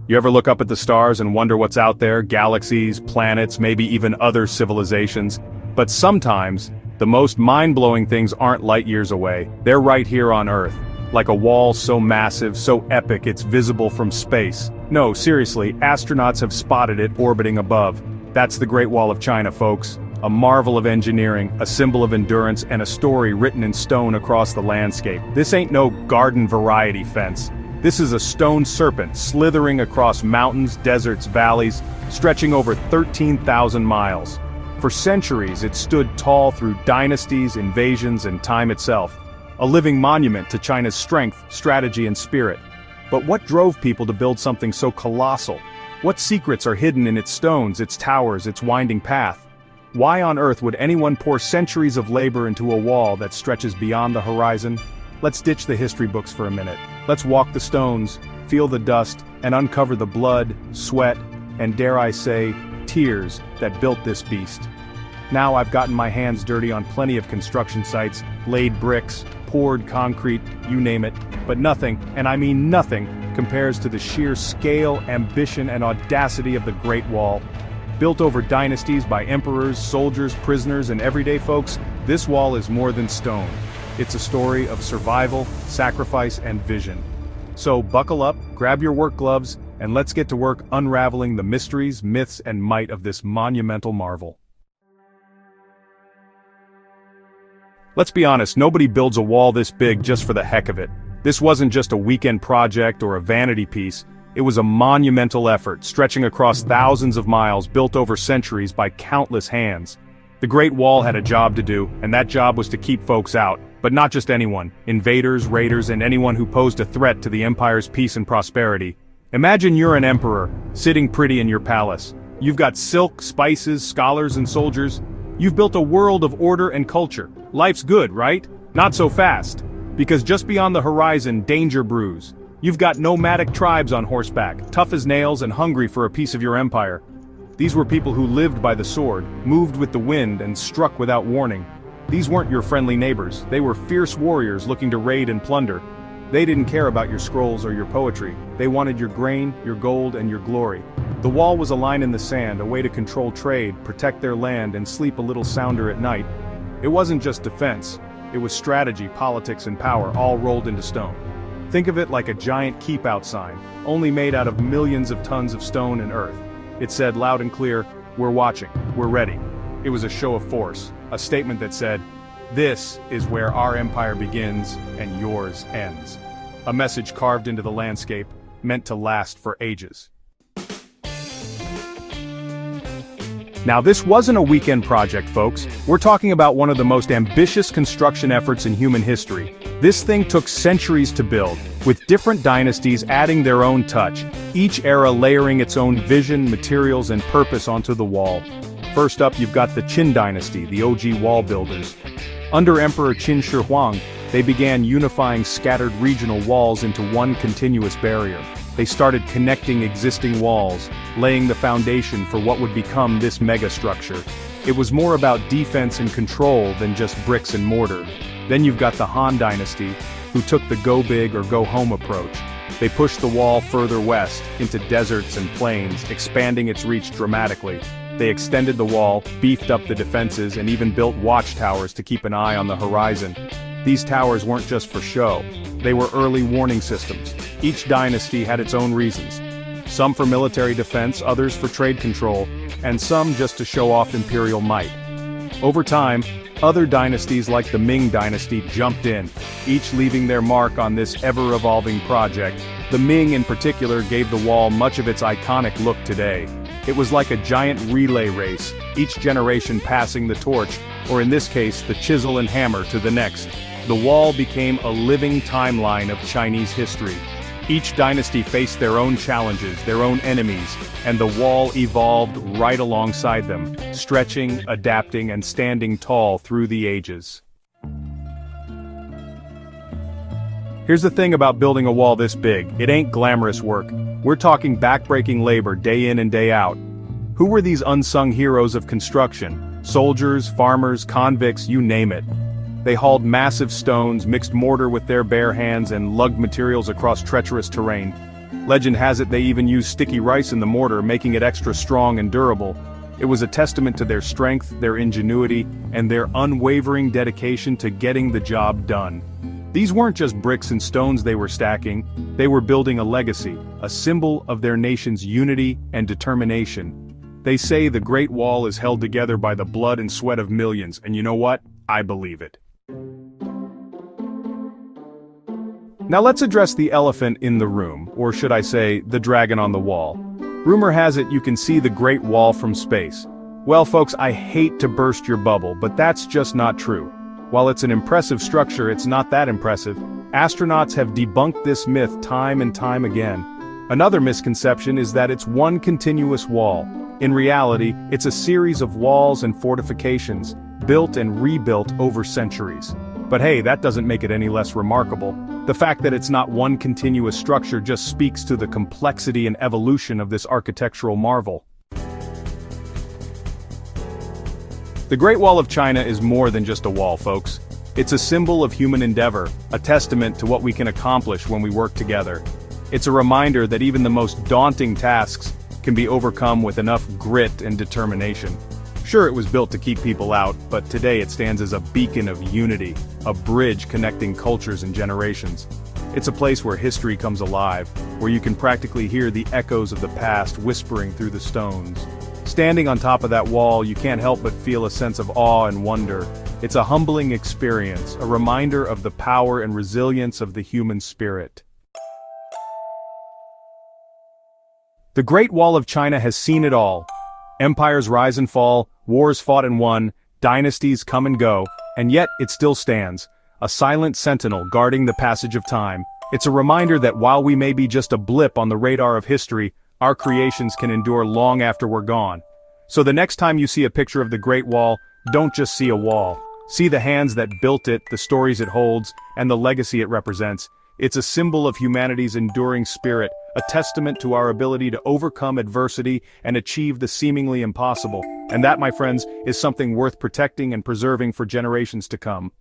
You ever look up at the stars and wonder what's out there, galaxies, planets, maybe even other civilizations? But sometimes, the most mind-blowing things aren't light years away, they're right here on Earth. Like a wall so massive, so epic it's visible from space. No, seriously, astronauts have spotted it orbiting above. That's the Great Wall of China, folks. A marvel of engineering, a symbol of endurance, and a story written in stone across the landscape. This ain't no garden variety fence. This is a stone serpent slithering across mountains, deserts, valleys, stretching over 13,000 miles. For centuries, it stood tall through dynasties, invasions, and time itself. A living monument to China's strength, strategy, and spirit. But what drove people to build something so colossal? What secrets are hidden in its stones, its towers, its winding path? Why on earth would anyone pour centuries of labor into a wall that stretches beyond the horizon? Let's ditch the history books for a minute. Let's walk the stones, feel the dust, and uncover the blood, sweat, and dare I say, tears that built this beast. Now I've gotten my hands dirty on plenty of construction sites, laid bricks, poured concrete, you name it, but nothing, and I mean nothing, compares to the sheer scale, ambition, and audacity of the Great Wall. Built over dynasties by emperors, soldiers, prisoners, and everyday folks, this wall is more than stone. It's a story of survival, sacrifice, and vision. So buckle up, grab your work gloves, and let's get to work unraveling the mysteries, myths, and might of this monumental marvel. Let's be honest, nobody builds a wall this big just for the heck of it. This wasn't just a weekend project or a vanity piece. It was a monumental effort, stretching across thousands of miles, built over centuries by countless hands. The Great Wall had a job to do, and that job was to keep folks out, but not just anyone. Invaders, raiders, and anyone who posed a threat to the empire's peace and prosperity. Imagine you're an emperor, sitting pretty in your palace. You've got silk, spices, scholars, and soldiers. You've built a world of order and culture. Life's good, right? Not so fast. Because just beyond the horizon, danger brews. You've got nomadic tribes on horseback, tough as nails and hungry for a piece of your empire. These were people who lived by the sword, moved with the wind, and struck without warning. These weren't your friendly neighbors, they were fierce warriors looking to raid and plunder. They didn't care about your scrolls or your poetry, they wanted your grain, your gold, and your glory. The wall was a line in the sand, a way to control trade, protect their land, and sleep a little sounder at night. It wasn't just defense, it was strategy, politics, and power, all rolled into stone. Think of it like a giant keep-out sign, only made out of millions of tons of stone and earth. It said loud and clear, "We're watching, we're ready." It was a show of force, a statement that said, "This is where our empire begins and yours ends." A message carved into the landscape, meant to last for ages. Now this wasn't a weekend project, folks. We're talking about one of the most ambitious construction efforts in human history. This thing took centuries to build, with different dynasties adding their own touch, each era layering its own vision, materials, and purpose onto the wall. First up, you've got the Qin dynasty, the OG wall builders. Under Emperor Qin Shi Huang, they began unifying scattered regional walls into one continuous barrier. They started connecting existing walls, laying the foundation for what would become this mega-structure. It was more about defense and control than just bricks and mortar. Then you've got the Han dynasty, who took the go big or go home approach. They pushed the wall further west, into deserts and plains, expanding its reach dramatically. They extended the wall, beefed up the defenses, and even built watchtowers to keep an eye on the horizon. These towers weren't just for show. They were early warning systems. Each dynasty had its own reasons. Some for military defense, others for trade control, and some just to show off imperial might. Over time, other dynasties like the Ming dynasty jumped in, each leaving their mark on this ever-evolving project. The Ming in particular gave the wall much of its iconic look today. It was like a giant relay race, each generation passing the torch, or in this case, the chisel and hammer to the next. The wall became a living timeline of Chinese history. Each dynasty faced their own challenges, their own enemies, and the wall evolved right alongside them, stretching, adapting, and standing tall through the ages. Here's the thing about building a wall this big, it ain't glamorous work. We're talking backbreaking labor day in and day out. Who were these unsung heroes of construction? Soldiers, farmers, convicts, you name it. They hauled massive stones, mixed mortar with their bare hands, and lugged materials across treacherous terrain. Legend has it they even used sticky rice in the mortar, making it extra strong and durable. It was a testament to their strength, their ingenuity, and their unwavering dedication to getting the job done. These weren't just bricks and stones they were stacking, they were building a legacy, a symbol of their nation's unity and determination. They say the Great Wall is held together by the blood and sweat of millions, and you know what? I believe it. Now let's address the elephant in the room, or should I say, the dragon on the wall. Rumor has it you can see the Great Wall from space. Well folks, I hate to burst your bubble, but that's just not true. While it's an impressive structure, it's not that impressive. Astronauts have debunked this myth time and time again. Another misconception is that it's one continuous wall. In reality, it's a series of walls and fortifications, built and rebuilt over centuries. But hey, that doesn't make it any less remarkable. The fact that it's not one continuous structure just speaks to the complexity and evolution of this architectural marvel. The Great Wall of China is more than just a wall, folks. It's a symbol of human endeavor, a testament to what we can accomplish when we work together. It's a reminder that even the most daunting tasks can be overcome with enough grit and determination. Sure, it was built to keep people out, but today it stands as a beacon of unity, a bridge connecting cultures and generations. It's a place where history comes alive, where you can practically hear the echoes of the past whispering through the stones. Standing on top of that wall, you can't help but feel a sense of awe and wonder. It's a humbling experience, a reminder of the power and resilience of the human spirit. The Great Wall of China has seen it all. Empires rise and fall, wars fought and won, dynasties come and go, and yet it still stands, a silent sentinel guarding the passage of time. It's a reminder that while we may be just a blip on the radar of history, our creations can endure long after we're gone. So the next time you see a picture of the Great Wall, don't just see a wall. See the hands that built it, the stories it holds, and the legacy it represents. It's a symbol of humanity's enduring spirit, a testament to our ability to overcome adversity and achieve the seemingly impossible. And that, my friends, is something worth protecting and preserving for generations to come.